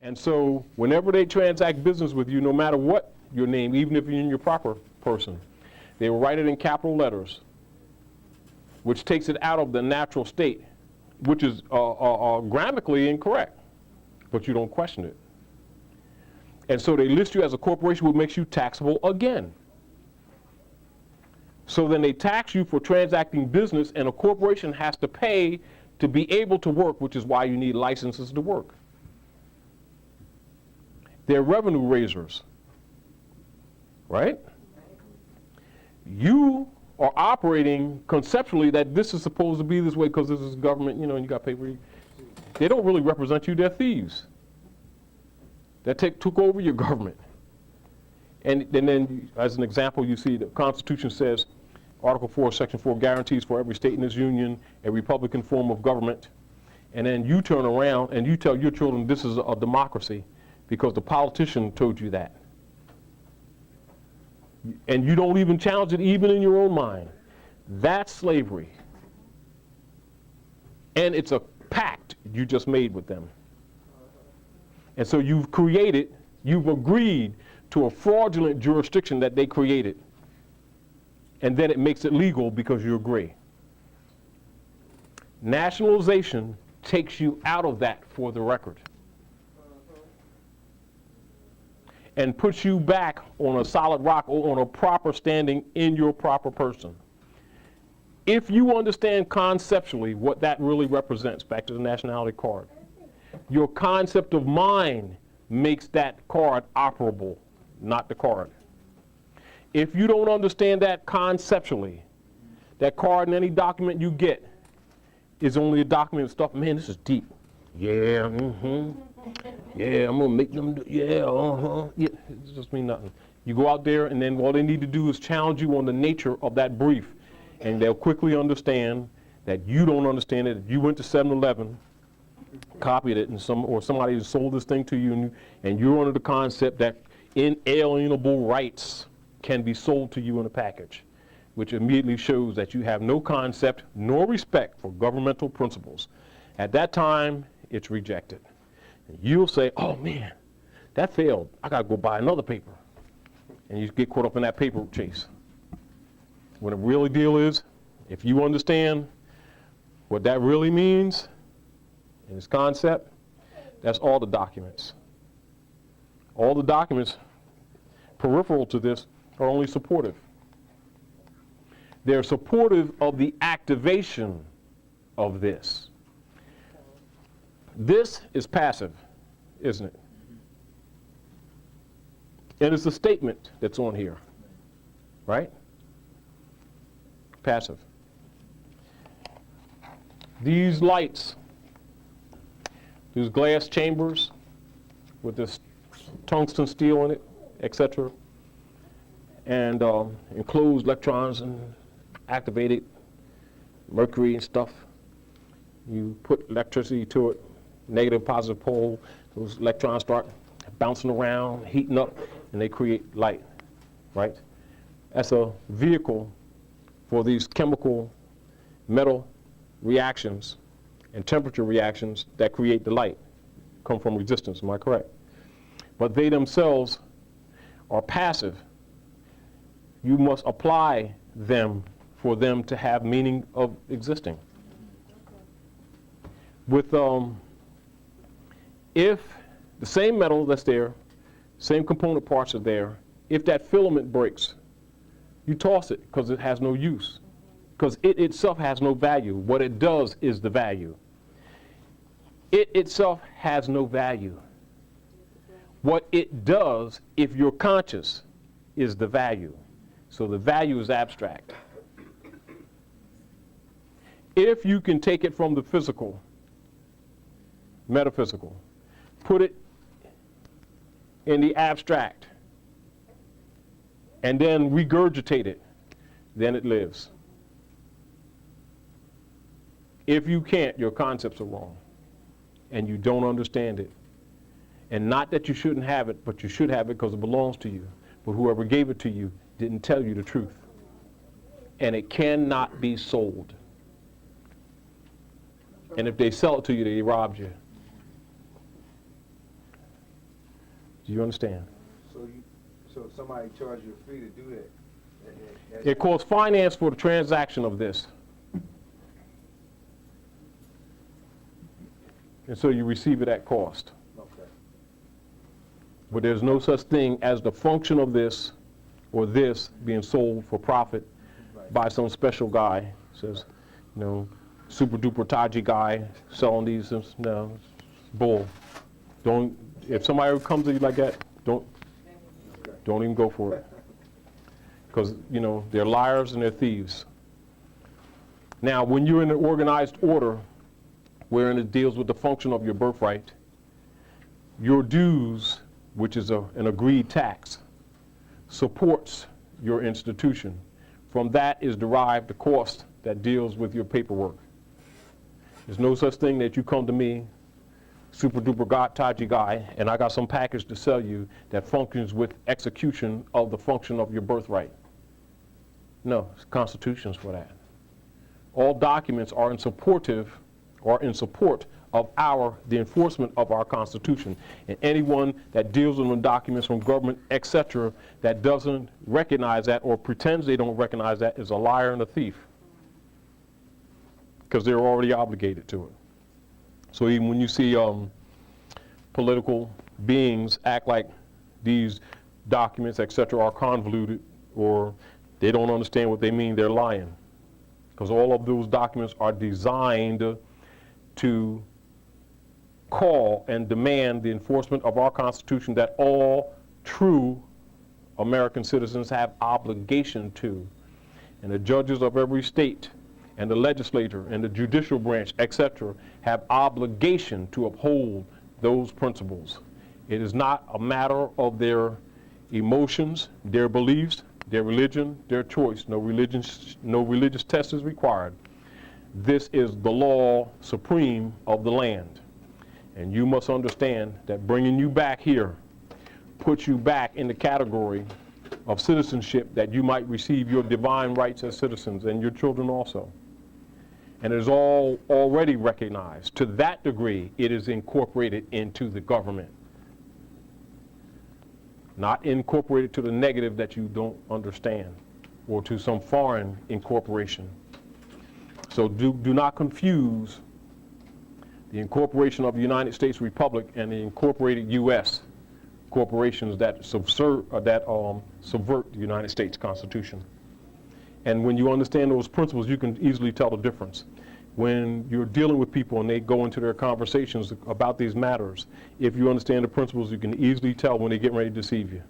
And so whenever they transact business with you, no matter what your name, even if you're in your proper person, they will write it in capital letters, which takes it out of the natural state, which is grammatically incorrect, but you don't question it. And so they list you as a corporation, which makes you taxable again. So then they tax you for transacting business, and a corporation has to pay to be able to work, which is why you need licenses to work. They're revenue raisers, right? You are operating conceptually that this is supposed to be this way because this is government, and you got paper. They don't really represent you, they're thieves. That took over your government. And then, as an example, you see the Constitution says, Article 4, Section 4 guarantees for every state in this union a Republican form of government. And then you turn around and you tell your children this is a democracy because the politician told you that. And you don't even challenge it even in your own mind. That's slavery. And it's a pact you just made with them. And so you've agreed to a fraudulent jurisdiction that they created. And then it makes it legal because you agree. Nationalization takes you out of that for the record. And puts you back on a solid rock or on a proper standing in your proper person. If you understand conceptually what that really represents, back to the nationality card, your concept of mind makes that card operable, not the card. If you don't understand that conceptually, that card and any document you get is only a document of stuff, man, this is deep. Yeah, yeah, I'm gonna make them do, yeah, yeah, it just means nothing. You go out there and then all they need to do is challenge you on the nature of that brief, and they'll quickly understand that you don't understand it. You went to 7-Eleven, copied it, and somebody sold this thing to you, and you're under the concept that inalienable rights can be sold to you in a package, which immediately shows that you have no concept nor respect for governmental principles. At that time, it's rejected. And you'll say, oh man, that failed. I gotta go buy another paper. And you get caught up in that paper chase. When the real deal is, if you understand what that really means in its concept, that's all the documents. All the documents peripheral to this are only supportive. They're supportive of the activation of this. This is passive, isn't it? And it's a statement that's on here, right? Passive. These lights, these glass chambers with this tungsten steel in it, etc., and enclosed electrons and activated mercury and stuff. You put electricity to it, negative, positive pole, those electrons start bouncing around, heating up, and they create light, right? That's a vehicle for these chemical metal reactions and temperature reactions that create the light, come from resistance, am I correct? But they themselves are passive. You must apply them for them to have meaning of existing. With if the same metal that's there, same component parts are there, if that filament breaks, you toss it because it has no use, because it itself has no value. What it does is the value. It itself has no value. What it does, if you're conscious, is the value. So the value is abstract. If you can take it from the physical, metaphysical, put it in the abstract, and then regurgitate it, then it lives. If you can't, your concepts are wrong, and you don't understand it. And not that you shouldn't have it, but you should have it because it belongs to you. But whoever gave it to you didn't tell you the truth. And it cannot be sold. And if they sell it to you, they robbed you. Do you understand? So if somebody charges you a fee to do that, It costs finance for the transaction of this. And so you receive it at cost. okay. But there's no such thing as the function of this or this being sold for profit Right. by some special guy. Says, you know, super duper Taji guy selling these. No, it's bull. Don't. If somebody comes to you like that, don't even go for it. Because, you know, they're liars and they're thieves. Now, when you're in an organized order, wherein it deals with the function of your birthright, your dues, which is an agreed tax, supports your institution. From that is derived the cost that deals with your paperwork. There's no such thing that you come to me, super duper Taji guy, and I got some package to sell you that functions with execution of the function of your birthright. No, it's constitutions for that. All documents are in support of the enforcement of our Constitution. And anyone that deals with documents from government, etc., that doesn't recognize that or pretends they don't recognize that is a liar and a thief. Because they're already obligated to it. So even when you see political beings act like these documents, etc., are convoluted or they don't understand what they mean, they're lying. Because all of those documents are designed to call and demand the enforcement of our Constitution that all true American citizens have obligation to. And the judges of every state and the legislature and the judicial branch, etc., have obligation to uphold those principles. It is not a matter of their emotions, their beliefs, their religion, their choice. No religious test is required. This is the law supreme of the land. And you must understand that bringing you back here puts you back in the category of citizenship that you might receive your divine rights as citizens and your children also. And it is all already recognized. To that degree, it is incorporated into the government. Not incorporated to the negative that you don't understand or to some foreign incorporation. So do not confuse the incorporation of the United States Republic and the incorporated U.S. corporations that subvert the United States Constitution. And when you understand those principles, you can easily tell the difference. When you're dealing with people and they go into their conversations about these matters, if you understand the principles, you can easily tell when they get ready to deceive you.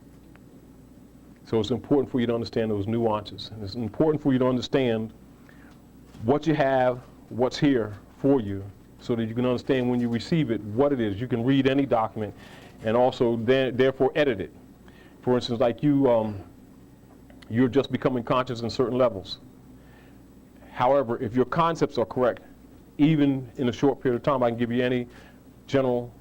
So it's important for you to understand those nuances. And it's important for you to understand what you have, what's here for you, so that you can understand when you receive it, what it is. You can read any document and also therefore edit it. For instance, like you're just becoming conscious in certain levels. However, if your concepts are correct, even in a short period of time, I can give you any general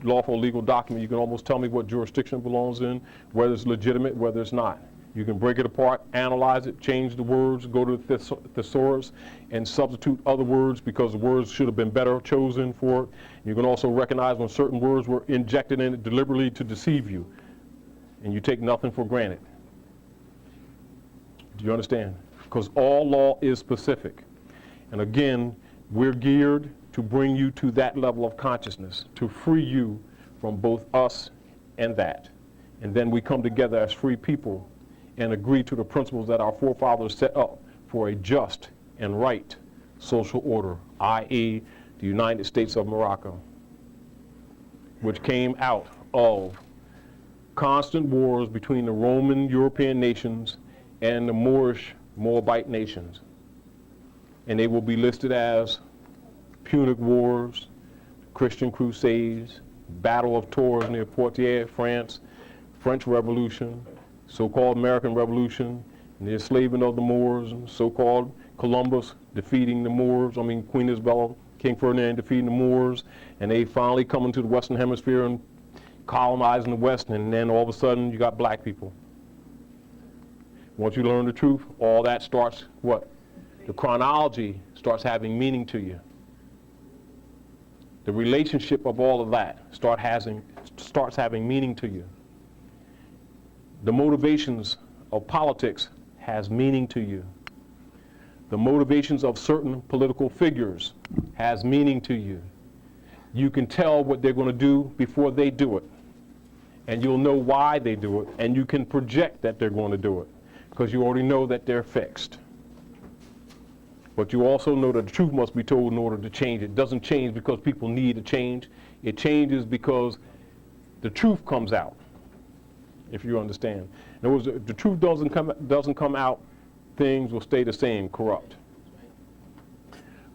lawful legal document. You can almost tell me what jurisdiction it belongs in, whether it's legitimate, whether it's not. You can break it apart, analyze it, change the words, go to the thesaurus, and substitute other words because the words should have been better chosen for it. You can also recognize when certain words were injected in it deliberately to deceive you, and you take nothing for granted. Do you understand? Because all law is specific. And again, we're geared to bring you to that level of consciousness, to free you from both us and that. And then we come together as free people and agree to the principles that our forefathers set up for a just and right social order, i.e. the United States of Morocco, which came out of constant wars between the Roman European nations and the Moorish Moabite nations. And they will be listed as Punic Wars, Christian Crusades, Battle of Tours near Poitiers, France, French Revolution, so-called American Revolution, and the enslavement of the Moors, and so-called Columbus defeating the Moors, Queen Isabella, King Ferdinand defeating the Moors, and they finally come into the Western Hemisphere and colonizing the West, and then all of a sudden you got black people. Once you learn the truth, all that starts, what? The chronology starts having meaning to you. The relationship of all of that starts having meaning to you. The motivations of politics has meaning to you. The motivations of certain political figures has meaning to you. You can tell what they're going to do before they do it. And you'll know why they do it, and you can project that they're going to do it, because you already know that they're fixed. But you also know that the truth must be told in order to change. It doesn't change because people need a change. It changes because the truth comes out, if you understand. In other words, if the truth doesn't come out, things will stay the same, corrupt.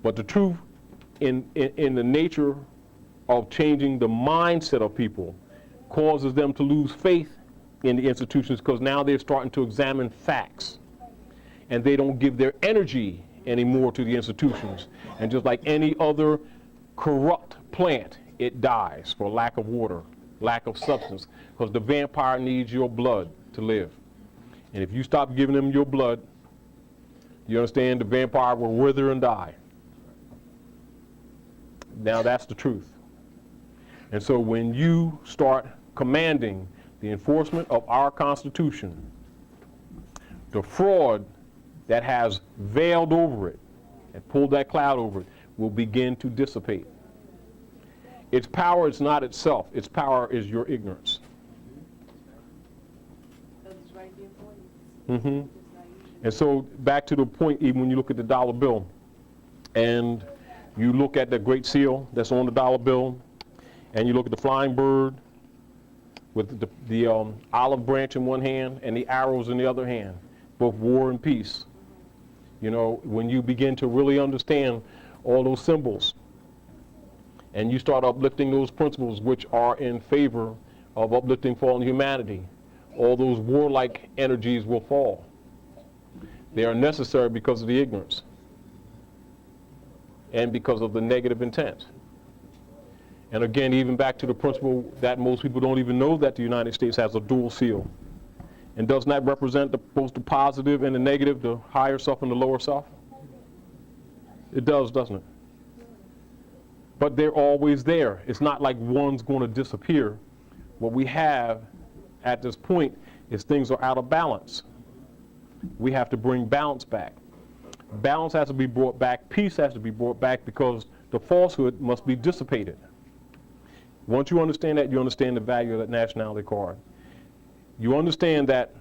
But the truth in the nature of changing the mindset of people causes them to lose faith in the institutions, because now they're starting to examine facts. And they don't give their energy anymore to the institutions. And just like any other corrupt plant, it dies for lack of water, lack of substance, because the vampire needs your blood to live. And if you stop giving them your blood, you understand, the vampire will wither and die. Now that's the truth. And so when you start commanding the enforcement of our Constitution, the fraud that has veiled over it and pulled that cloud over it will begin to dissipate. Its power is not itself. Its power is your ignorance. It's right there for you. And so back to the point, even when you look at the dollar bill and you look at the Great Seal that's on the dollar bill, and you look at the flying bird with the olive branch in one hand and the arrows in the other hand, both war and peace. You know, when you begin to really understand all those symbols and you start uplifting those principles which are in favor of uplifting fallen humanity, all those warlike energies will fall. They are necessary because of the ignorance and because of the negative intent. And again, even back to the principle that most people don't even know that the United States has a dual seal. And doesn't that represent both the positive and the negative, the higher self and the lower self? It does, doesn't it? But they're always there. It's not like one's going to disappear. What we have at this point is things are out of balance. We have to bring balance back. Balance has to be brought back. Peace has to be brought back, because the falsehood must be dissipated. Once you understand that, you understand the value of that nationality card. You understand that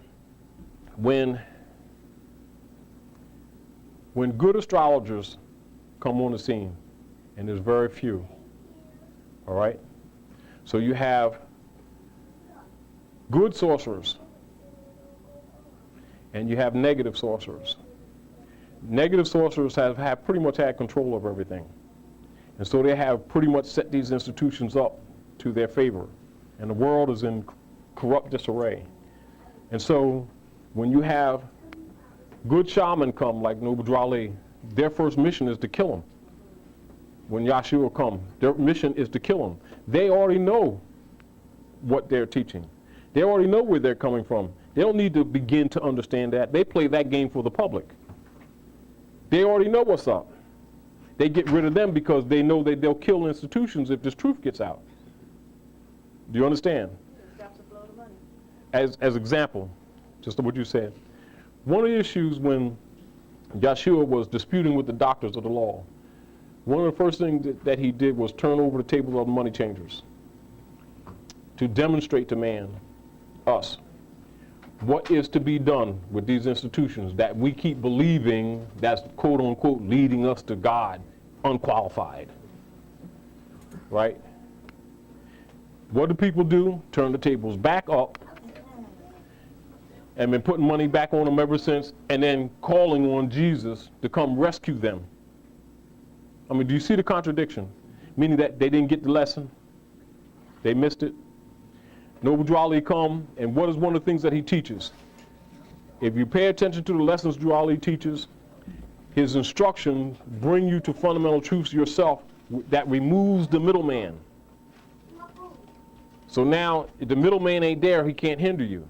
when good astrologers come on the scene, and there's very few, all right? So you have good sorcerers, and you have negative sorcerers. Negative sorcerers have pretty much had control of everything. And so they have pretty much set these institutions up to their favor. And the world is in corrupt disarray. And so when you have good shaman come like Noble Drali, their first mission is to kill him. When Yahshua come, their mission is to kill him. They already know what they're teaching. They already know where they're coming from. They don't need to begin to understand that. They play that game for the public. They already know what's up. They get rid of them because they know that they'll kill institutions if this truth gets out. Do you understand? As example, just what you said. One of the issues when Yahshua was disputing with the doctors of the law, one of the first things that he did was turn over the table of the money changers to demonstrate to man, us, what is to be done with these institutions that we keep believing that's quote unquote leading us to God, unqualified, right? What do people do? Turn the tables back up and been putting money back on them ever since, and then calling on Jesus to come rescue them. I mean, do you see the contradiction? Meaning that they didn't get the lesson, they missed it. Noble Drali come, and what is one of the things that he teaches? If you pay attention to the lessons Drali teaches, his instructions bring you to fundamental truths yourself that removes the middleman. So now, if the middleman ain't there, he can't hinder you.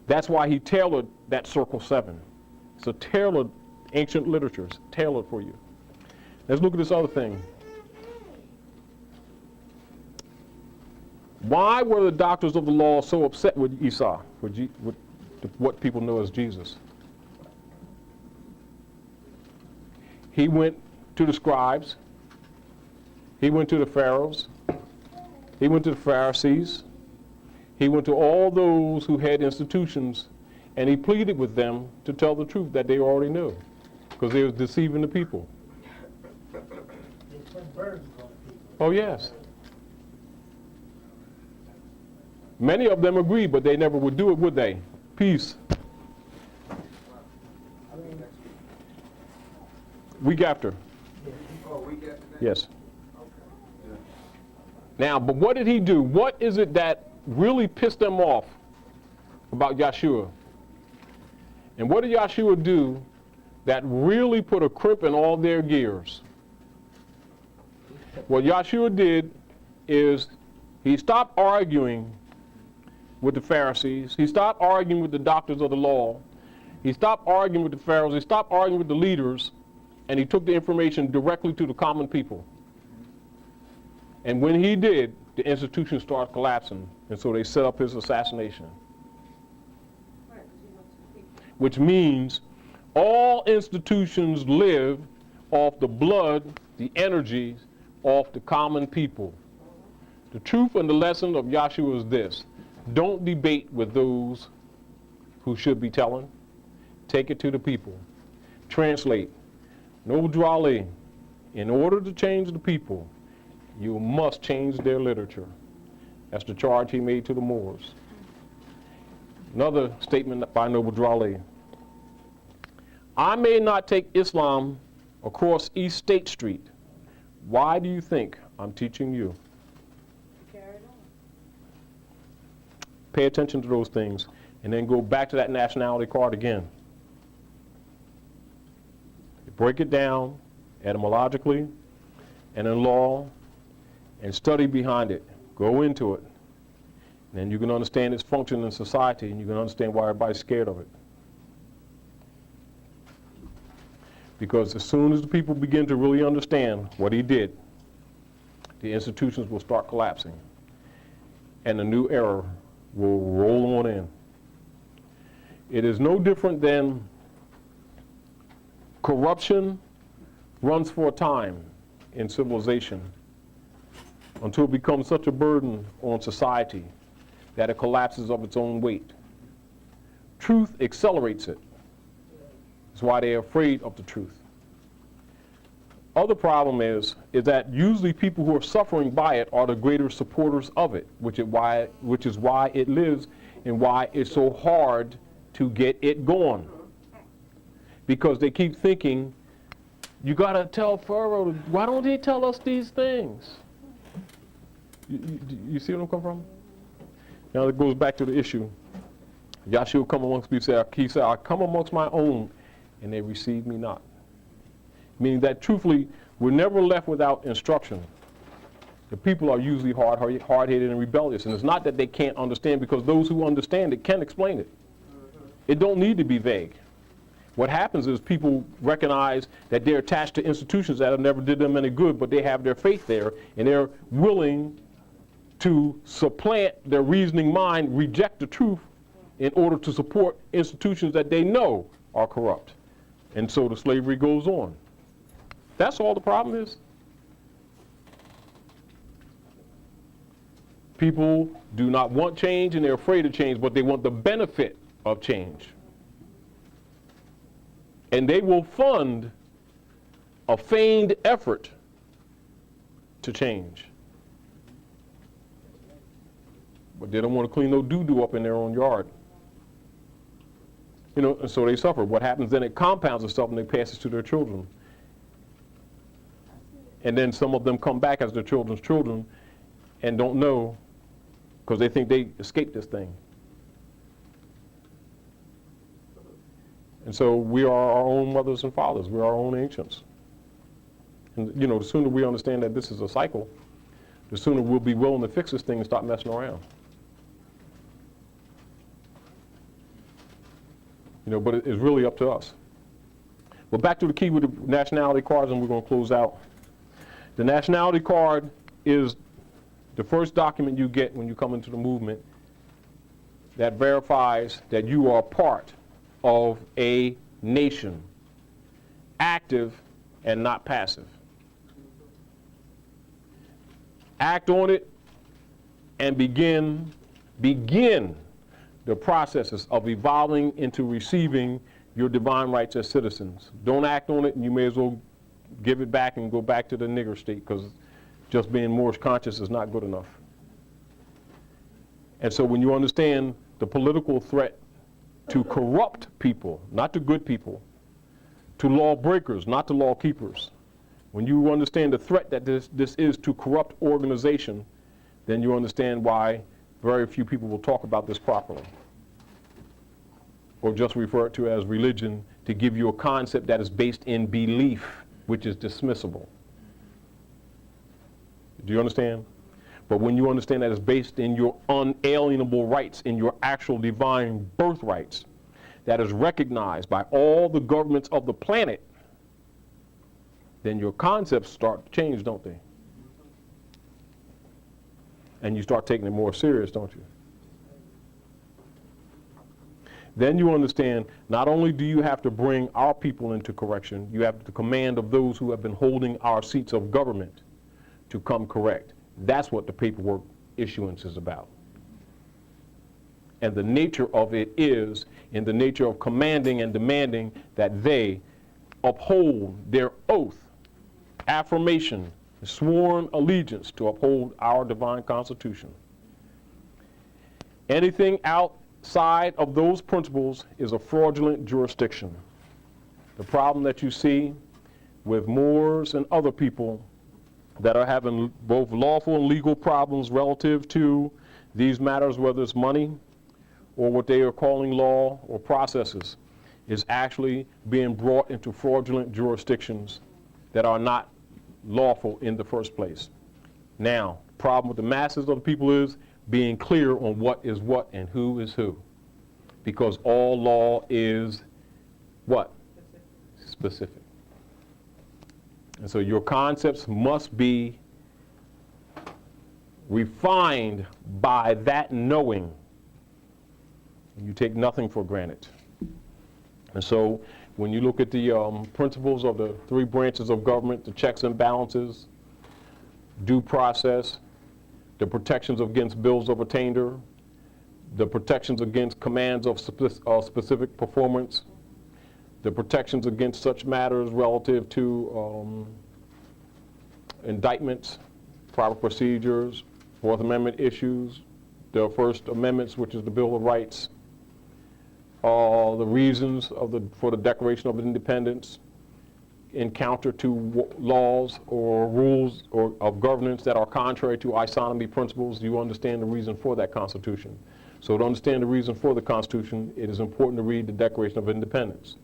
That's why he tailored that Circle 7. It's a tailored, ancient literature, it's tailored for you. Let's look at this other thing. Why were the doctors of the law so upset with Esau, with what people know as Jesus? He went to the scribes. He went to the pharaohs. He went to the Pharisees. He went to all those who had institutions, and he pleaded with them to tell the truth that they already knew, because they were deceiving the people. They put burdens on people. Oh, yes. Many of them agreed, but they never would do it, would they? Peace. Week after. Oh, we got that? Yes. Okay. Now, but what did he do? What is it that really pissed them off about Yeshua? And what did Yeshua do that really put a crimp in all their gears? What Yeshua did is he stopped arguing with the Pharisees. He stopped arguing with the doctors of the law. He stopped arguing with the Pharaohs. He stopped arguing with the leaders. And he took the information directly to the common people. And when he did, the institution started collapsing. And so they set up his assassination. Right, 'cause he knows the people. Which means all institutions live off the blood, the energy, off the common people. The truth and the lesson of Yahshua is this: don't debate with those who should be telling. Take it to the people. Translate. Noble Drali, in order to change the people, you must change their literature. That's the charge he made to the Moors. Another statement by Noble Drali. I may not take Islam across East State Street. Why do you think I'm teaching you? Carry it on. Pay attention to those things, and then go back to that nationality card again. Break it down etymologically and in law, and study behind it. Go into it. And then you can understand its function in society, and you can understand why everybody's scared of it. Because as soon as the people begin to really understand what he did, the institutions will start collapsing, and a new era will roll on in. It is no different than corruption runs for a time in civilization until it becomes such a burden on society that it collapses of its own weight. Truth accelerates it. That's why they're afraid of the truth. Other problem is that usually people who are suffering by it are the greater supporters of it, which is why it lives and why it's so hard to get it going. Because they keep thinking, you got to tell Pharaoh, why don't he tell us these things? You see where I'm coming from? Now it goes back to the issue. Yahshua come amongst me, he said, I come amongst my own, and they receive me not. Meaning that truthfully, we're never left without instruction. The people are usually hard-headed and rebellious, and it's not that they can't understand, because those who understand it can explain it. It don't need to be vague. What happens is people recognize that they're attached to institutions that have never did them any good, but they have their faith there, and they're willing to supplant their reasoning mind, reject the truth, in order to support institutions that they know are corrupt. And so the slavery goes on. That's all the problem is. People do not want change, and they're afraid of change, but they want the benefit of change. And they will fund a feigned effort to change. But they don't want to clean no doo-doo up in their own yard. You know, and so they suffer. What happens then, it compounds itself and they pass it to their children. And then some of them come back as their children's children and don't know, because they think they escaped this thing. And so we are our own mothers and fathers. We are our own ancients. And, you know, the sooner we understand that this is a cycle, the sooner we'll be willing to fix this thing and stop messing around. You know, but it's really up to us. But back to the key with the nationality cards, and we're going to close out. The nationality card is the first document you get when you come into the movement that verifies that you are part of a nation, active and not passive. Act on it and begin the processes of evolving into receiving your divine rights as citizens. Don't act on it and you may as well give it back and go back to the nigger state, because just being Moorish conscious is not good enough. And so when you understand the political threat to corrupt people, not to good people, to lawbreakers, not to law keepers, when you understand the threat that this is to corrupt organization, then you understand why very few people will talk about this properly, or just refer to it as religion to give you a concept that is based in belief, which is dismissible. Do you understand? But when you understand that it's based in your unalienable rights, in your actual divine birthrights, that is recognized by all the governments of the planet, then your concepts start to change, don't they? And you start taking it more serious, don't you? Then you understand, not only do you have to bring our people into correction, you have the command of those who have been holding our seats of government to come correct. That's what the paperwork issuance is about. And the nature of it is in the nature of commanding and demanding that they uphold their oath, affirmation, sworn allegiance to uphold our divine constitution. Anything outside of those principles is a fraudulent jurisdiction. The problem that you see with Moors and other people that are having both lawful and legal problems relative to these matters, whether it's money or what they are calling law or processes, is actually being brought into fraudulent jurisdictions that are not lawful in the first place. Now, the problem with the masses of the people is being clear on what is what and who is who. Because all law is what? Specific. And so your concepts must be refined by that knowing. You take nothing for granted. And so when you look at the principles of the three branches of government, the checks and balances, due process, the protections against bills of attainder, the protections against commands of specific performance, the protections against such matters relative to indictments, proper procedures, Fourth Amendment issues, the First Amendments, which is the Bill of Rights, the reasons for the Declaration of Independence, in counter to laws or rules of governance that are contrary to isonomy principles. You understand the reason for that Constitution. So to understand the reason for the Constitution, it is important to read the Declaration of Independence.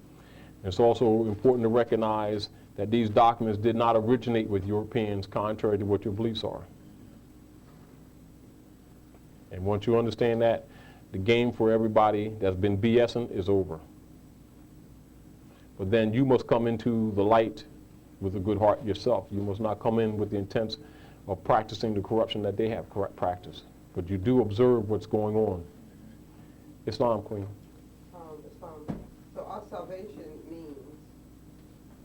It's also important to recognize that these documents did not originate with Europeans, contrary to what your beliefs are. And once you understand that, the game for everybody that's been BSing is over. But then you must come into the light with a good heart yourself. You must not come in with the intent of practicing the corruption that they have practiced. But you do observe what's going on. Islam, Queen. So our salvation means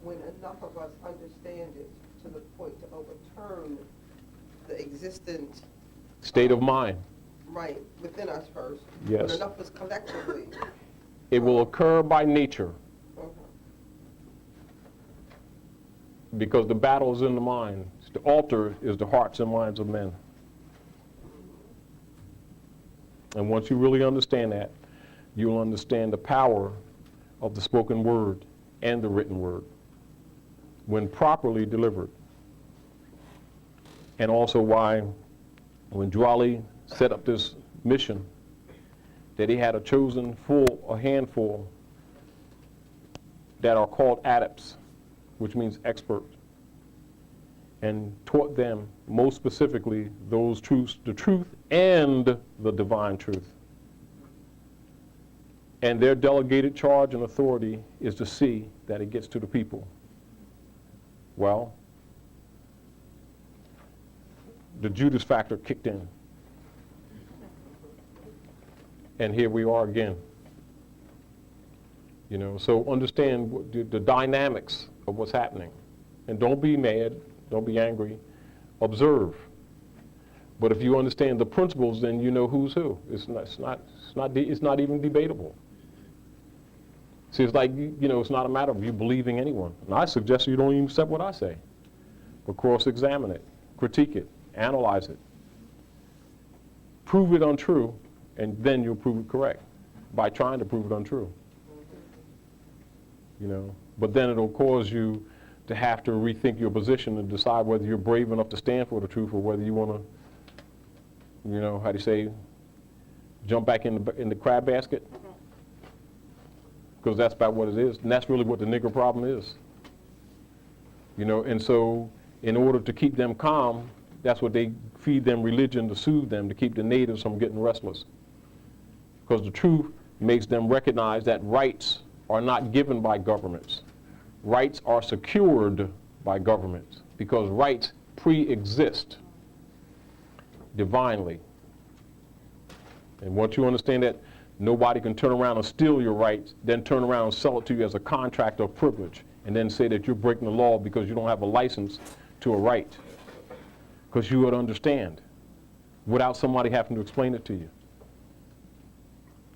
when enough of us understand it to the point to overturn the existent State of mind. right within us first. Yes. When enough of us collectively. It will occur by nature Okay. because the battle is in the mind. The altar is the hearts and minds of men. And once you really understand that, you'll understand the power of the spoken word and the written word when properly delivered. And also why when Dwali set up this mission, that he had a handful that are called adepts, which means expert, and taught them most specifically those truths, the truth and the divine truth. And their delegated charge and authority is to see that it gets to the people. Well, the Judas factor kicked in. And here we are again. You know, so understand the dynamics of what's happening. And don't be mad, don't be angry, observe. But if you understand the principles, then you know who's who. It's not even debatable. See, it's like, you know, it's not a matter of you believing anyone. And I suggest you don't even accept what I say. But cross-examine it, critique it, analyze it. Prove it untrue, and then you'll prove it correct by trying to prove it untrue. You know, but then it'll cause you to have to rethink your position and decide whether you're brave enough to stand for the truth or whether you want to, you know, how do you say, jump back in the crab basket. Because that's about what it is, and that's really what the nigger problem is. You know, and so in order to keep them calm, that's what they feed them religion to soothe them, to keep the natives from getting restless. Because the truth makes them recognize that rights are not given by governments. Rights are secured by governments because rights pre-exist divinely. And once you understand that nobody can turn around and steal your rights, then turn around and sell it to you as a contract of privilege, and then say that you're breaking the law because you don't have a license to a right. Because you would understand without somebody having to explain it to you.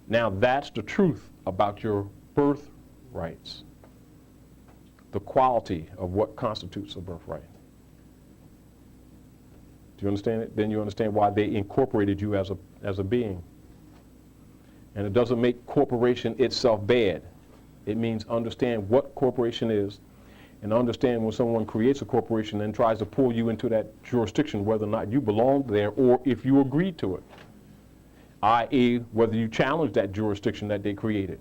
Now that's the truth about your birthrights. The quality of what constitutes a birthright. Do you understand it? Then you understand why they incorporated you as a being. And it doesn't make corporation itself bad. It means understand what corporation is and understand when someone creates a corporation and tries to pull you into that jurisdiction, whether or not you belong there or if you agree to it, i.e. whether you challenge that jurisdiction that they created.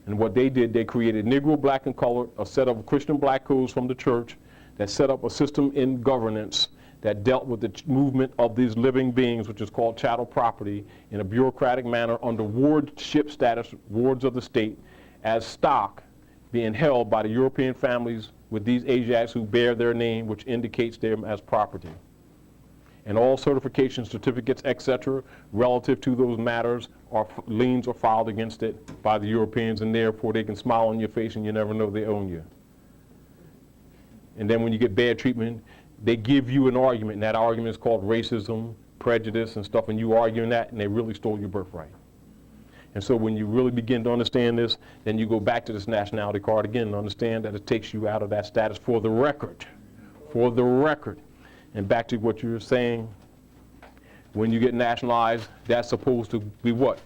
And what they did, they created Negro, black, and colored, a set of Christian black codes from the church that set up a system in governance that dealt with the movement of these living beings, which is called chattel property, in a bureaucratic manner under wardship status, wards of the state, as stock being held by the European families with these Asiatics who bear their name, which indicates them as property. And all certification certificates, etc., relative to those matters, liens are filed against it by the Europeans, and therefore they can smile on your face and you never know they own you. And then when you get bad treatment, they give you an argument, and that argument is called racism, prejudice, and stuff, and you arguing that, and they really stole your birthright. And so when you really begin to understand this, then you go back to this nationality card again and understand that it takes you out of that status for the record. For the record. And back to what you were saying, when you get nationalized, that's supposed to be what?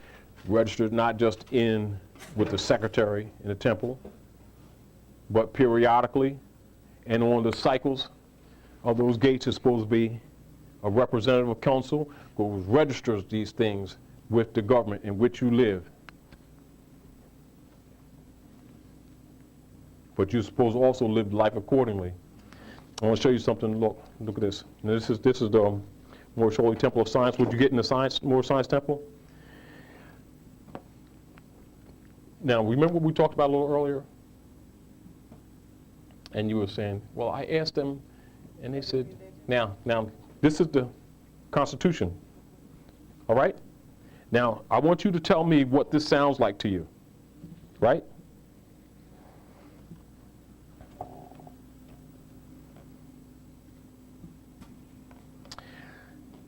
Registered not just with the secretary in the temple, but periodically, and on the cycles of those gates is supposed to be a representative of council who registers these things with the government in which you live. But you're supposed to also live life accordingly. I want to show you something. Look at this. Now this is the Moorish Holy Temple of Science. What you get in the Moorish Science Temple? Now, remember what we talked about a little earlier? And you were saying, well, I asked them, and they said, now, this is the Constitution, all right? Now, I want you to tell me what this sounds like to you, right?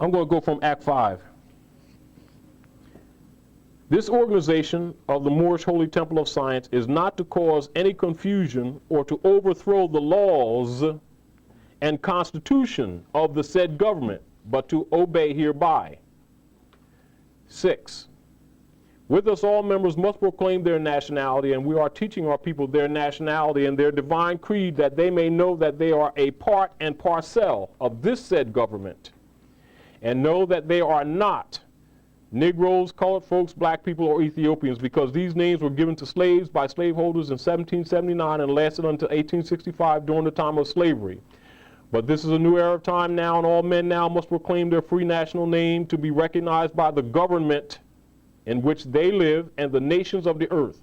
I'm going to go from Act 5. This organization of the Moorish Holy Temple of Science is not to cause any confusion or to overthrow the laws and constitution of the said government, but to obey hereby. 6. With us all members must proclaim their nationality, and we are teaching our people their nationality and their divine creed that they may know that they are a part and parcel of this said government, and know that they are not Negroes, colored folks, black people, or Ethiopians, because these names were given to slaves by slaveholders in 1779 and lasted until 1865 during the time of slavery. But this is a new era of time now, and all men now must proclaim their free national name to be recognized by the government in which they live and the nations of the earth.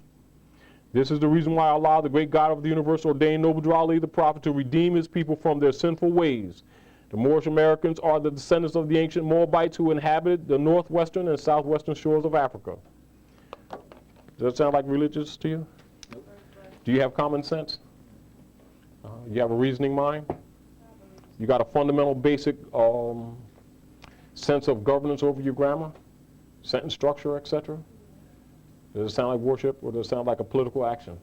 This is the reason why Allah, the great God of the universe, ordained Noble Drew Ali, the prophet, to redeem his people from their sinful ways, The Moorish Americans are the descendants of the ancient Moabites who inhabited the northwestern and southwestern shores of Africa. Does that sound like religious to you? Do you have common sense? You have a reasoning mind? You got a fundamental basic sense of governance over your grammar, sentence structure, etc.? Does it sound like worship, or does it sound like a political action?